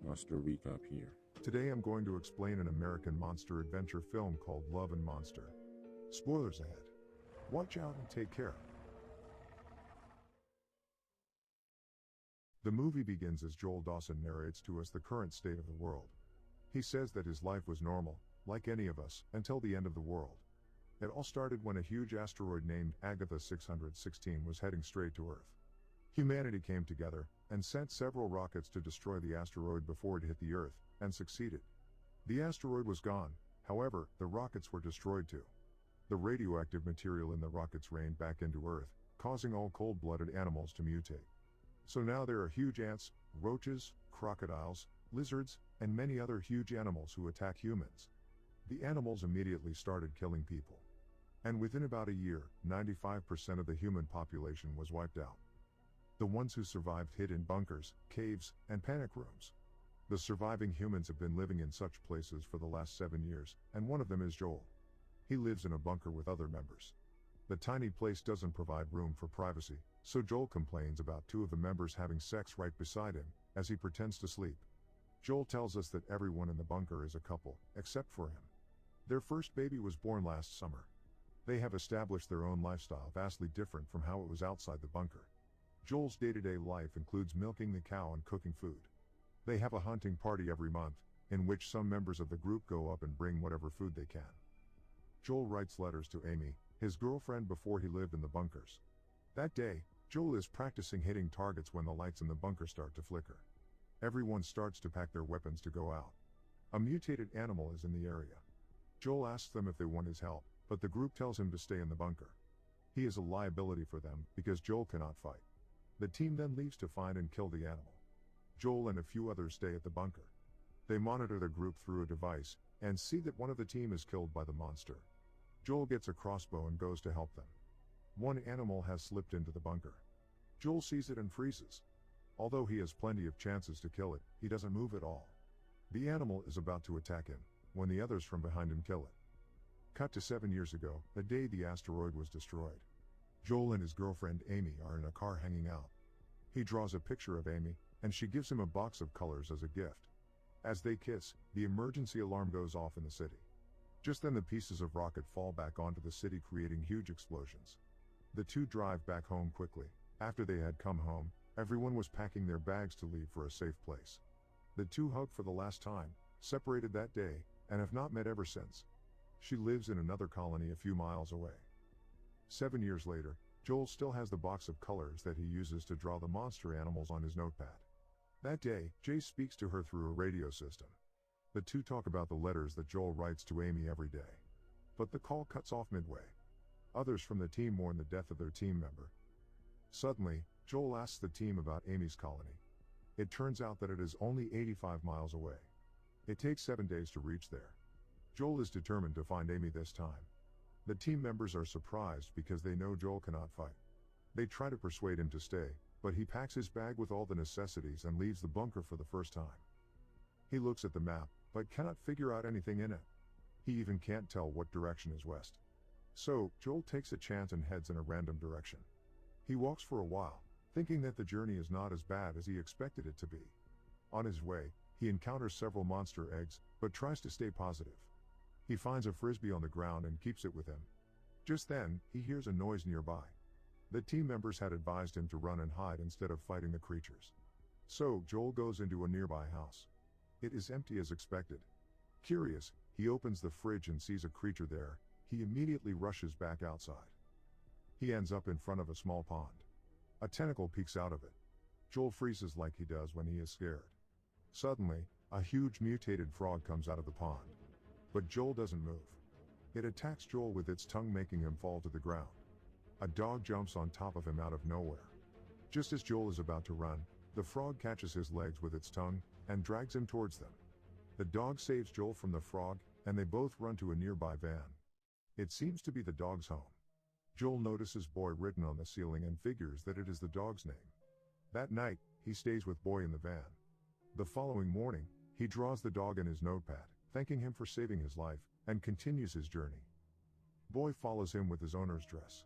Monster recap here. Today I'm going to explain an American monster adventure film called Love and Monster. Spoilers ahead. Watch out and take care. The movie begins as Joel Dawson narrates to us the current state of the world. He says that his life was normal, like any of us, until the end of the world. It all started when a huge asteroid named Agatha 616 was heading straight to Earth. Humanity came together and sent several rockets to destroy the asteroid before it hit the Earth, and succeeded. The asteroid was gone, however, the rockets were destroyed too. The radioactive material in the rockets rained back into Earth, causing all cold-blooded animals to mutate. So now there are huge ants, roaches, crocodiles, lizards, and many other huge animals who attack humans. The animals immediately started killing people. And within about a year, 95% of the human population was wiped out. The ones who survived hid in bunkers, caves, and panic rooms. The surviving humans have been living in such places for the last 7 years, and one of them is Joel. He lives in a bunker with other members. The tiny place doesn't provide room for privacy, so Joel complains about two of the members having sex right beside him, as he pretends to sleep. Joel tells us that everyone in the bunker is a couple, except for him. Their first baby was born last summer. They have established their own lifestyle vastly different from how it was outside the bunker. Joel's day-to-day life includes milking the cow and cooking food. They have a hunting party every month, in which some members of the group go up and bring whatever food they can. Joel writes letters to Amy, his girlfriend, before he lived in the bunkers. That day, Joel is practicing hitting targets when the lights in the bunker start to flicker. Everyone starts to pack their weapons to go out. A mutated animal is in the area. Joel asks them if they want his help, but the group tells him to stay in the bunker. He is a liability for them because Joel cannot fight. The team then leaves to find and kill the animal. Joel and a few others stay at the bunker. They monitor the group through a device and see that one of the team is killed by the monster. Joel gets a crossbow and goes to help them. One animal has slipped into the bunker. Joel sees it and freezes. Although he has plenty of chances to kill it, he doesn't move at all. The animal is about to attack him, when the others from behind him kill it. Cut to 7 years ago, the day the asteroid was destroyed. Joel and his girlfriend Amy are in a car hanging out. He draws a picture of Amy, and she gives him a box of colors as a gift. As they kiss, the emergency alarm goes off in the city. Just then the pieces of rocket fall back onto the city, creating huge explosions. The two drive back home quickly. After they had come home, everyone was packing their bags to leave for a safe place. The two hug for the last time, separated that day, and have not met ever since. She lives in another colony a few miles away. 7 years later, Joel still has the box of colors that he uses to draw the monster animals on his notepad. That day, Jay speaks to her through a radio system. The two talk about the letters that Joel writes to Amy every day. But the call cuts off midway. Others from the team mourn the death of their team member. Suddenly, Joel asks the team about Amy's colony. It turns out that it is only 85 miles away. It takes 7 days to reach there. Joel is determined to find Amy this time. The team members are surprised because they know Joel cannot fight. They try to persuade him to stay, but he packs his bag with all the necessities and leaves the bunker for the first time. He looks at the map, but cannot figure out anything in it. He even can't tell what direction is west. So, Joel takes a chance and heads in a random direction. He walks for a while, thinking that the journey is not as bad as he expected it to be. On his way, he encounters several monster eggs, but tries to stay positive. He finds a frisbee on the ground and keeps it with him. Just then, he hears a noise nearby. The team members had advised him to run and hide instead of fighting the creatures. So, Joel goes into a nearby house. It is empty as expected. Curious, he opens the fridge and sees a creature there. He immediately rushes back outside. He ends up in front of a small pond. A tentacle peeks out of it. Joel freezes like he does when he is scared. Suddenly, a huge mutated frog comes out of the pond. But Joel doesn't move. It attacks Joel with its tongue, making him fall to the ground. A dog jumps on top of him out of nowhere. Just as Joel is about to run, the frog catches his legs with its tongue and drags him towards them. The dog saves Joel from the frog, and they both run to a nearby van. It seems to be the dog's home. Joel notices Boy written on the ceiling and figures that it is the dog's name. That night, he stays with Boy in the van. The following morning, he draws the dog in his notepad, thanking him for saving his life, and continues his journey. Boy follows him with his owner's dress.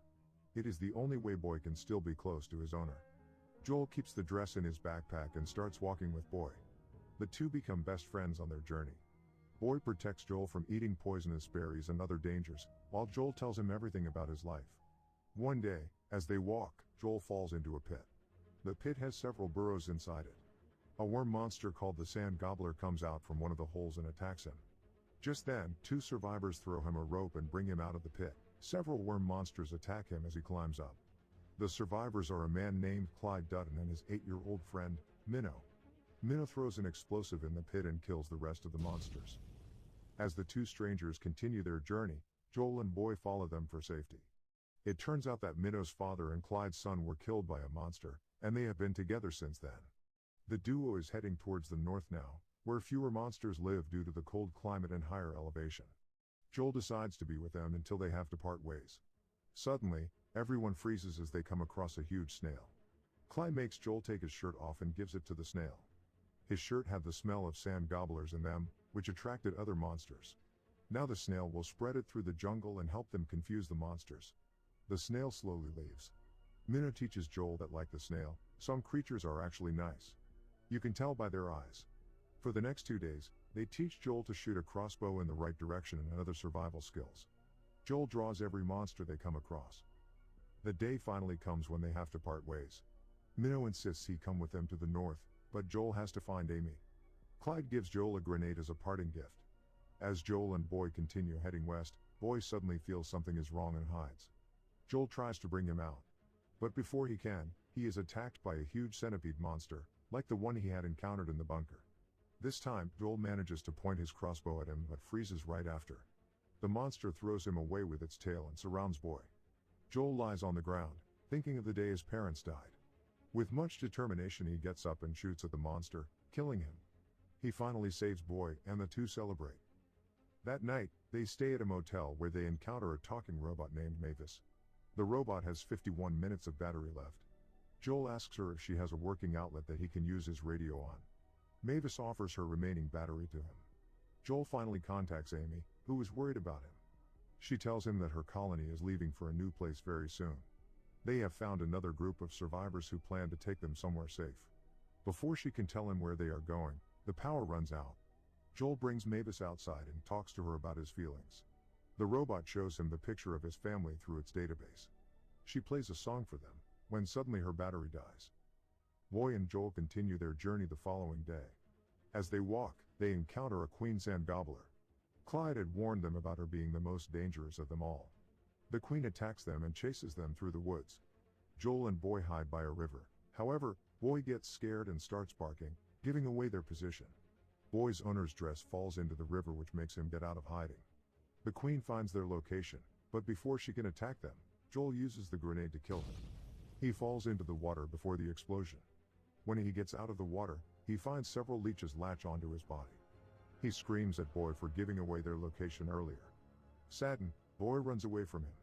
It is the only way Boy can still be close to his owner. Joel keeps the dress in his backpack and starts walking with Boy. The two become best friends on their journey. Boy protects Joel from eating poisonous berries and other dangers, while Joel tells him everything about his life. One day, as they walk, Joel falls into a pit. The pit has several burrows inside it. A worm monster called the sand gobbler comes out from one of the holes and attacks him. Just then, two survivors throw him a rope and bring him out of the pit. Several worm monsters attack him as he climbs up. The survivors are a man named Clyde Dutton and his 8-year-old friend, Minnow. Minnow throws an explosive in the pit and kills the rest of the monsters. As the two strangers continue their journey, Joel and Boy follow them for safety. It turns out that Minnow's father and Clyde's son were killed by a monster, and they have been together since then. The duo is heading towards the north now, where fewer monsters live due to the cold climate and higher elevation. Joel decides to be with them until they have to part ways. Suddenly, everyone freezes as they come across a huge snail. Clyde makes Joel take his shirt off and gives it to the snail. His shirt had the smell of sand gobblers in them, which attracted other monsters. Now the snail will spread it through the jungle and help them confuse the monsters. The snail slowly leaves. Minnow teaches Joel that like the snail, some creatures are actually nice. You can tell by their eyes. For the next 2 days, they teach Joel to shoot a crossbow in the right direction and other survival skills. Joel draws every monster they come across. The day finally comes when they have to part ways. Minnow insists he come with them to the north, but Joel has to find Amy. Clyde gives Joel a grenade as a parting gift. As Joel and Boy continue heading west, Boy suddenly feels something is wrong and hides. Joel tries to bring him out. But before he can, he is attacked by a huge centipede monster, like the one he had encountered in the bunker. This time, Joel manages to point his crossbow at him but freezes right after. The monster throws him away with its tail and surrounds Boy. Joel lies on the ground, thinking of the day his parents died. With much determination he gets up and shoots at the monster, killing him. He finally saves Boy, and the two celebrate. That night, they stay at a motel where they encounter a talking robot named Mavis. The robot has 51 minutes of battery left. Joel asks her if she has a working outlet that he can use his radio on. Mavis offers her remaining battery to him. Joel finally contacts Amy, who is worried about him. She tells him that her colony is leaving for a new place very soon. They have found another group of survivors who plan to take them somewhere safe. Before she can tell him where they are going, the power runs out. Joel brings Mavis outside and talks to her about his feelings. The robot shows him the picture of his family through its database. She plays a song for them, when suddenly her battery dies. Boy and Joel continue their journey the following day. As they walk, they encounter a queen sand gobbler. Clyde had warned them about her being the most dangerous of them all. The queen attacks them and chases them through the woods. Joel and Boy hide by a river. However, Boy gets scared and starts barking, giving away their position. Boy's owner's dress falls into the river, which makes him get out of hiding. The queen finds their location, but before she can attack them, Joel uses the grenade to kill him. He falls into the water before the explosion. When he gets out of the water, he finds several leeches latch onto his body. He screams at Boy for giving away their location earlier. Saddened, Boy runs away from him.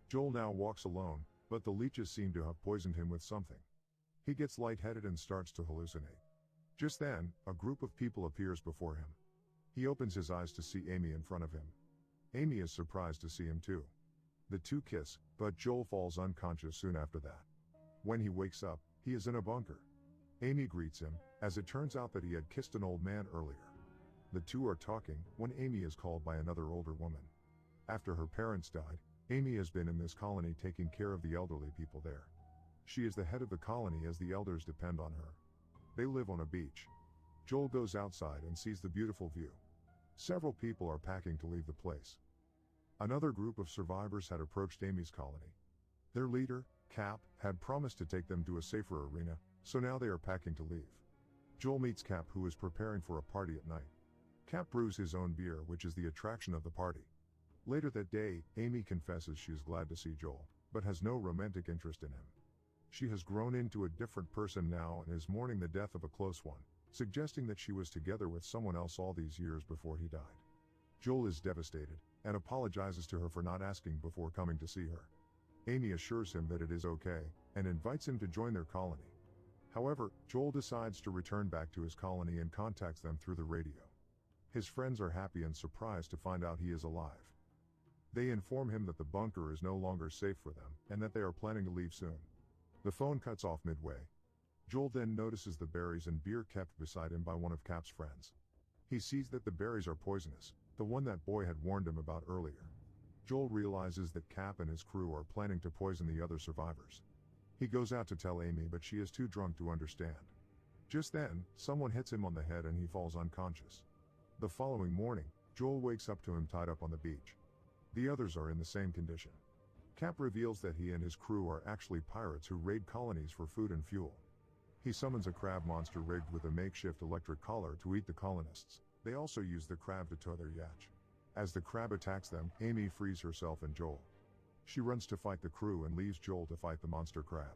Joel now walks alone, but the leeches seem to have poisoned him with something. He gets lightheaded and starts to hallucinate. Just then, a group of people appears before him. He opens his eyes to see Amy in front of him. Amy is surprised to see him too. The two kiss, but Joel falls unconscious soon after that. When he wakes up, he is in a bunker. Amy greets him, as it turns out that he had kissed an old man earlier. The two are talking when Amy is called by another older woman. After her parents died, Amy has been in this colony taking care of the elderly people there. She is the head of the colony as the elders depend on her. They live on a beach. Joel goes outside and sees the beautiful view. Several people are packing to leave the place. Another group of survivors had approached Amy's colony. Their leader, Cap, had promised to take them to a safer arena, so now they are packing to leave. Joel meets Cap, who is preparing for a party at night. Cap brews his own beer, which is the attraction of the party. Later that day, Amy confesses she is glad to see Joel, but has no romantic interest in him. She has grown into a different person now and is mourning the death of a close one, suggesting that she was together with someone else all these years before he died. Joel is devastated, and apologizes to her for not asking before coming to see her. Amy assures him that it is okay, and invites him to join their colony. However, Joel decides to return back to his colony and contacts them through the radio. His friends are happy and surprised to find out he is alive. They inform him that the bunker is no longer safe for them, and that they are planning to leave soon. The phone cuts off midway. Joel then notices the berries and beer kept beside him by one of Cap's friends. He sees that the berries are poisonous, the one that boy had warned him about earlier. Joel realizes that Cap and his crew are planning to poison the other survivors. He goes out to tell Amy, but she is too drunk to understand. Just then, someone hits him on the head and he falls unconscious. The following morning, Joel wakes up to him tied up on the beach. The others are in the same condition. Cap reveals that he and his crew are actually pirates who raid colonies for food and fuel. He summons a crab monster rigged with a makeshift electric collar to eat the colonists. They also use the crab to tow their yacht. As the crab attacks them, Amy frees herself and Joel. She runs to fight the crew and leaves Joel to fight the monster crab.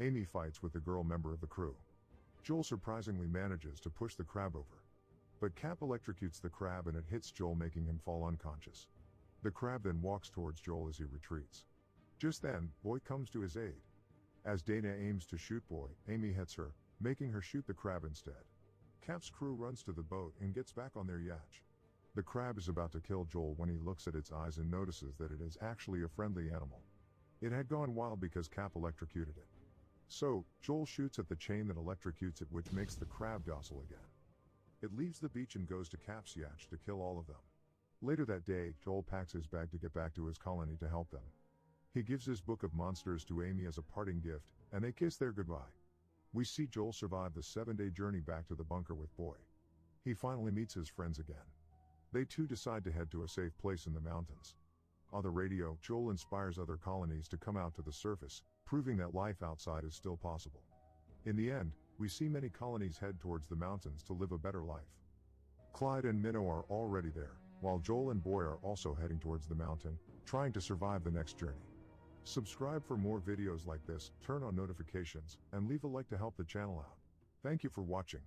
Amy fights with the girl member of the crew. Joel surprisingly manages to push the crab over. But Cap electrocutes the crab and it hits Joel, making him fall unconscious. The crab then walks towards Joel as he retreats. Just then, Boy comes to his aid. As Dana aims to shoot Boy, Amy hits her, making her shoot the crab instead. Cap's crew runs to the boat and gets back on their yacht. The crab is about to kill Joel when he looks at its eyes and notices that it is actually a friendly animal. It had gone wild because Cap electrocuted it. So, Joel shoots at the chain that electrocutes it, which makes the crab docile again. It leaves the beach and goes to Cap's yacht to kill all of them. Later that day, Joel packs his bag to get back to his colony to help them. He gives his book of monsters to Amy as a parting gift, and they kiss their goodbye. We see Joel survive the 7-day journey back to the bunker with Boy. He finally meets his friends again. They too decide to head to a safe place in the mountains. On the radio, Joel inspires other colonies to come out to the surface, proving that life outside is still possible. In the end, we see many colonies head towards the mountains to live a better life. Clyde and Minnow are already there, while Joel and Boy are also heading towards the mountain, trying to survive the next journey. Subscribe for more videos like this, turn on notifications, and leave a like to help the channel out. Thank you for watching.